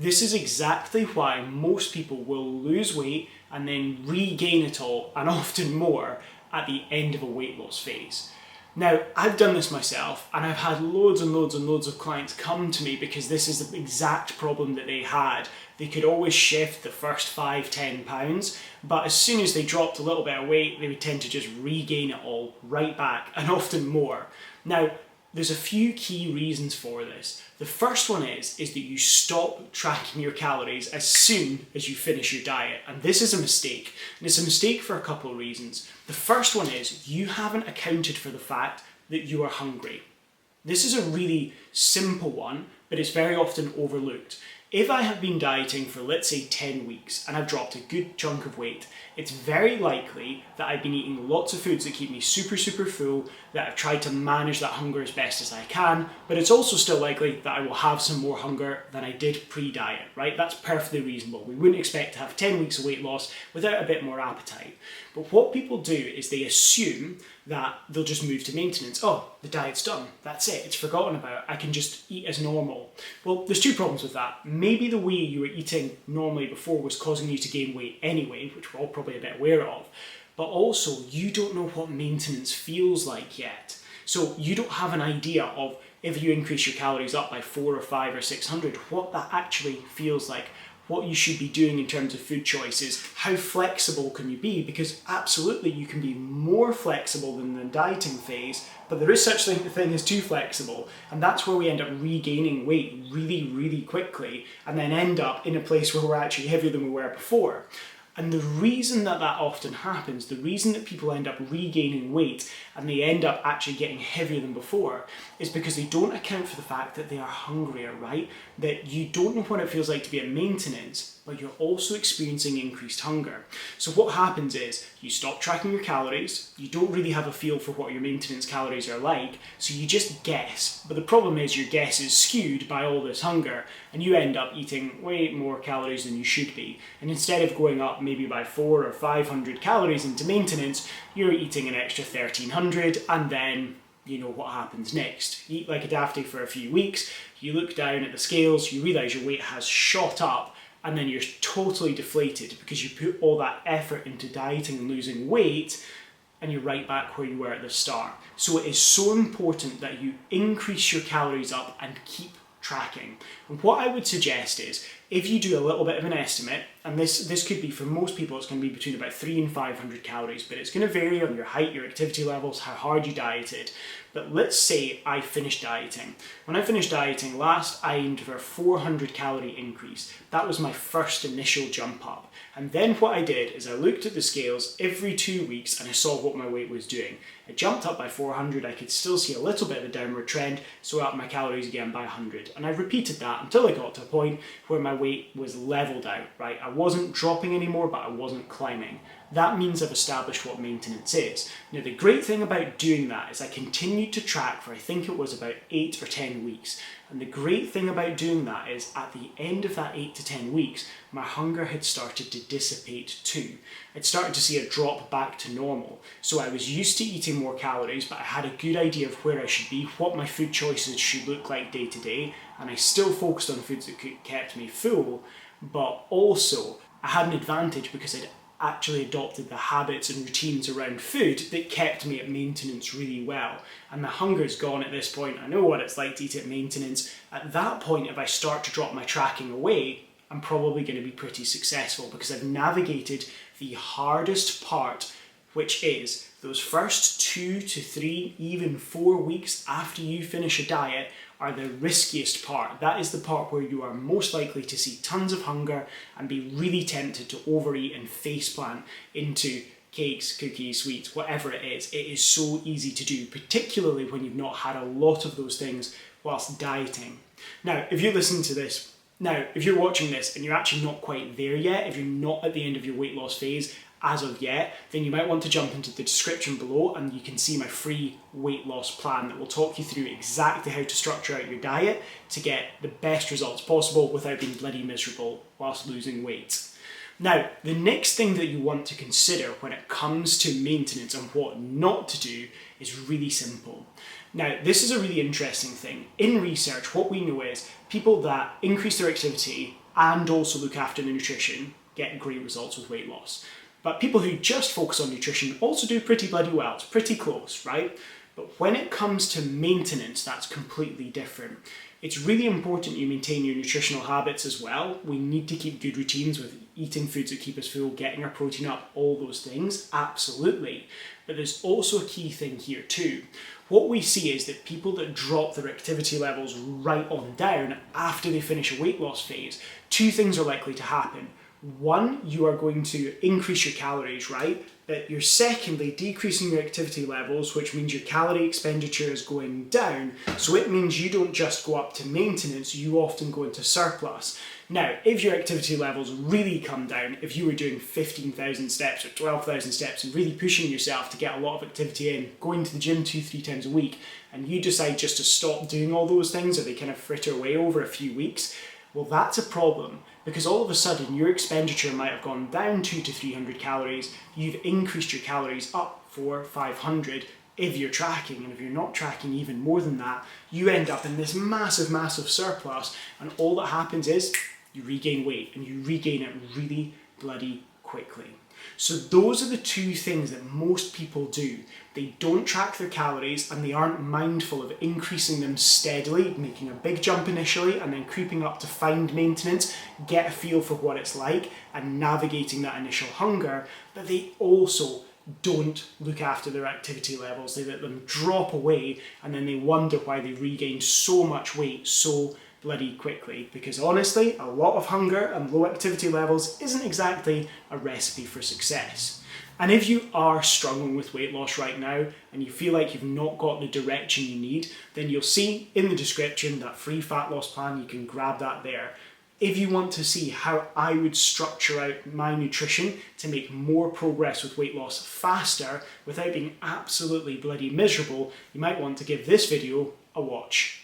This is exactly why most people will lose weight and then regain it all, and often more, at the end of a weight loss phase. Now, I've done this myself, and I've had loads and loads and loads of clients come to me because this is the exact problem that they had. They could always shift the first 5-10 pounds, but as soon as they dropped a little bit of weight, they would tend to just regain it all right back, and often more. Now, there's a few key reasons for this. The first one is that you stop tracking your calories as soon as you finish your diet. And this is a mistake. And it's a mistake for a couple of reasons. The first one is you haven't accounted for the fact that you are hungry. This is a really simple one, but it's very often overlooked. If I have been dieting for, let's say, 10 weeks and I've dropped a good chunk of weight, it's very likely that I've been eating lots of foods that keep me super full, that I've tried to manage that hunger as best as I can, but it's also still likely that I will have some more hunger than I did pre-diet, right? That's perfectly reasonable. We wouldn't expect to have 10 weeks of weight loss without a bit more appetite. But what people do is they assume that they'll just move to maintenance. Oh, the diet's done. That's it. It's forgotten about. I can just eat as normal. Well, there's two problems with that. Maybe the way you were eating normally before was causing you to gain weight anyway, which we're all probably a bit aware of. But also, you don't know what maintenance feels like yet. So you don't have an idea of if you increase your calories up by 4 or 5 or 600, what that actually feels like. What you should be doing in terms of food choices, how flexible can you be? Because absolutely you can be more flexible than the dieting phase, but there is such a thing as too flexible, and that's where we end up regaining weight really quickly, and then end up in a place where we're actually heavier than we were before. And the reason that often happens, the reason that people end up regaining weight and they end up actually getting heavier than before, is because they don't account for the fact that they are hungrier, right? That you don't know what it feels like to be at maintenance, but you're also experiencing increased hunger. So what happens is you stop tracking your calories, you don't really have a feel for what your maintenance calories are like, so you just guess. But the problem is your guess is skewed by all this hunger, and you end up eating way more calories than you should be. And instead of going up maybe by 400 or 500 calories into maintenance, you're eating an extra 1300, and then you know what happens next. You eat like a dafty for a few weeks, you look down at the scales, you realise your weight has shot up, and then you're totally deflated because you put all that effort into dieting and losing weight, and you're right back where you were at the start. So it is so important that you increase your calories up and keep tracking. And what I would suggest is, if you do a little bit of an estimate, and this could be for most people, it's going to be between about 300 and 500 calories, but it's going to vary on your height, your activity levels, how hard you dieted. But let's say I finished dieting. When I finished dieting last, I aimed for a 400 calorie increase. That was my first initial jump up. And then what I did is I looked at the scales every 2 weeks and I saw what my weight was doing. It jumped up by 400, I could still see a little bit of a downward trend, so I upped my calories again by 100. And I repeated that until I got to a point where my weight was leveled out, right? I wasn't dropping anymore, but I wasn't climbing. That means I've established what maintenance is. Now, the great thing about doing that is I continued to track for, I think it was about 8 or 10 weeks. And the great thing about doing that is at the end of that 8 to 10 weeks, my hunger had started to dissipate too. I'd started to see a drop back to normal. So I was used to eating more calories, but I had a good idea of where I should be, what my food choices should look like day to day. And I still focused on foods that kept me full, but also I had an advantage because I'd actually adopted the habits and routines around food that kept me at maintenance really well. And my hunger's gone at this point. I know what it's like to eat at maintenance. At that point, if I start to drop my tracking away, I'm probably going to be pretty successful because I've navigated the hardest part, which is those first 2 to 3, even 4 weeks after you finish a diet are the riskiest part. That is the part where you are most likely to see tons of hunger and be really tempted to overeat and faceplant into cakes, cookies, sweets, whatever it is. It is so easy to do, particularly when you've not had a lot of those things whilst dieting. Now, if you're listening to this, if you're watching this and you're actually not quite there yet, if you're not at the end of your weight loss phase as of yet, then you might want to jump into the description below and you can see my free weight loss plan that will talk you through exactly how to structure out your diet to get the best results possible without being bloody miserable whilst losing weight. Now, the next thing that you want to consider when it comes to maintenance and what not to do is really simple. Now, this is a really interesting thing. In research, what we know is people that increase their activity and also look after the nutrition get great results with weight loss. But people who just focus on nutrition also do pretty bloody well. It's pretty close, right? But when it comes to maintenance, that's completely different. It's really important you maintain your nutritional habits as well. We need to keep good routines with eating foods that keep us full, getting our protein up, all those things, absolutely. But there's also a key thing here too. What we see is that people that drop their activity levels right on down after they finish a weight loss phase, two things are likely to happen. One, you are going to increase your calories, right? But you're secondly decreasing your activity levels, which means your calorie expenditure is going down. So it means you don't just go up to maintenance, you often go into surplus. Now, if your activity levels really come down, if you were doing 15,000 steps or 12,000 steps and really pushing yourself to get a lot of activity in, going to the gym 2-3 times a week, and you decide just to stop doing all those things, or they kind of fritter away over a few weeks, well, that's a problem, because all of a sudden your expenditure might have gone down 200 to 300 calories, you've increased your calories up 400-500 if you're tracking, and if you're not tracking even more than that, you end up in this massive surplus, and all that happens is you regain weight, and you regain it really bloody quickly. So those are the two things that most people do. They don't track their calories and they aren't mindful of increasing them steadily, making a big jump initially and then creeping up to find maintenance, get a feel for what it's like and navigating that initial hunger. But they also don't look after their activity levels. They let them drop away and then they wonder why they regain so much weight so bloody quickly, because honestly, a lot of hunger and low activity levels isn't exactly a recipe for success. And if you are struggling with weight loss right now and you feel like you've not got the direction you need, then you'll see in the description that free fat loss plan. You can grab that there. If you want to see how I would structure out my nutrition to make more progress with weight loss faster without being absolutely bloody miserable, you might want to give this video a watch.